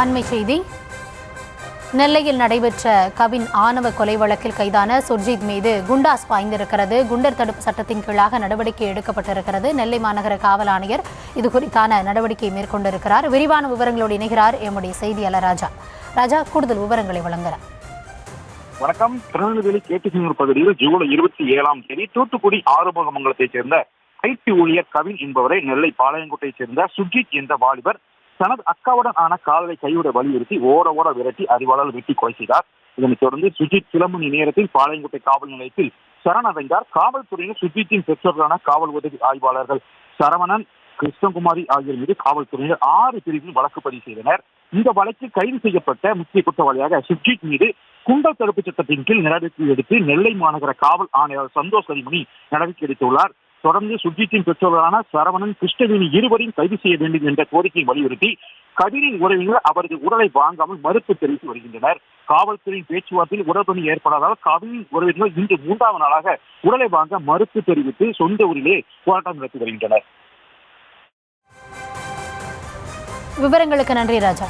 அண்மை செய்தி. நெல்லையில் நடைபெற்ற கவின் ஆணவ கொலை வழக்கில் கைதான சுர்ஜித் மீது குண்டாஸ் பாய்ந்திருக்கிறது. குண்டர் தடுப்பு சட்டத்தின் கீழாக நடவடிக்கை எடுக்கப்பட்டிருக்கிறது. நெல்லை மாநகர காவல் ஆணையர் இது குறித்தான நடவடிக்கை மேற்கொண்டிருக்கிறார். விரிவான விவரங்களோடு இணைகிறார் எம்முடைய செய்தியாளர் ராஜா. ராஜா, கூடுதல் விவரங்களை வழங்குகிறார். வணக்கம். திருநெல்வேலி கேட்டுசிங்கூர் பகுதியில் ஜூலை 27ஆம் தேதி தூத்துக்குடி ஆறுமுகமங்கலத்தைச் சேர்ந்த ஐடி ஊழியர் கவின் என்பவரை நெல்லை பாளையங்கோட்டையைச் சேர்ந்த சுர்ஜித் என்ற வாலிபர் தனது அக்காவுடன் ஆன காதலை கைவிட வலியுறுத்தி ஓட விரட்டி அறிவாளால் வெட்டி கொலை செய்தார். இதனைத் தொடர்ந்து சுர்ஜித் சில மணி நேரத்தில் பாளையங்கோட்டை காவல் நிலையத்தில் சரணடைந்தார். காவல்துறையினர் சுர்ஜித்தின் பெற்றோர்களான காவல் உதவி ஆய்வாளர்கள் சரவணன், கிருஷ்ணகுமாரி ஆகியோர் மீது காவல்துறையினர் 6 பிரிவில் வழக்கு பதிவு செய்தனர். இந்த வழக்கில் கைது செய்யப்பட்ட முக்கிய குற்றவாளியாக சுர்ஜித் மீது குண்டர் தடுப்பு சட்டத்தின் கீழ் நடவடிக்கை எடுத்து நெல்லை மாநகர காவல் ஆணையர் சந்தோஷ் கரிமணி நடவடிக்கை எடுத்துள்ளார். தொடர்ந்து சுர்ஜித்தின் பெற்றோர்களான சரவணன், கிருஷ்ணவேணி இருவரையும் கைது செய்ய வேண்டும் என்ற கோரிக்கையை வலியுறுத்தி கவினின் உறவினர் அவரது உடலை வாங்காமல் மறுப்பு தெரிவித்து வருகின்றனர். காவல்துறையின் பேச்சுவார்த்தையில் உடற்பணி ஏற்படாதால் கவினின் உறவினர் இன்று 3வது நாளாக உடலை வாங்க மறுப்பு தெரிவித்து சொந்த ஊரிலே போராட்டம் நடத்தி வருகின்றனர். விவரங்களுக்கு நன்றி ராஜா.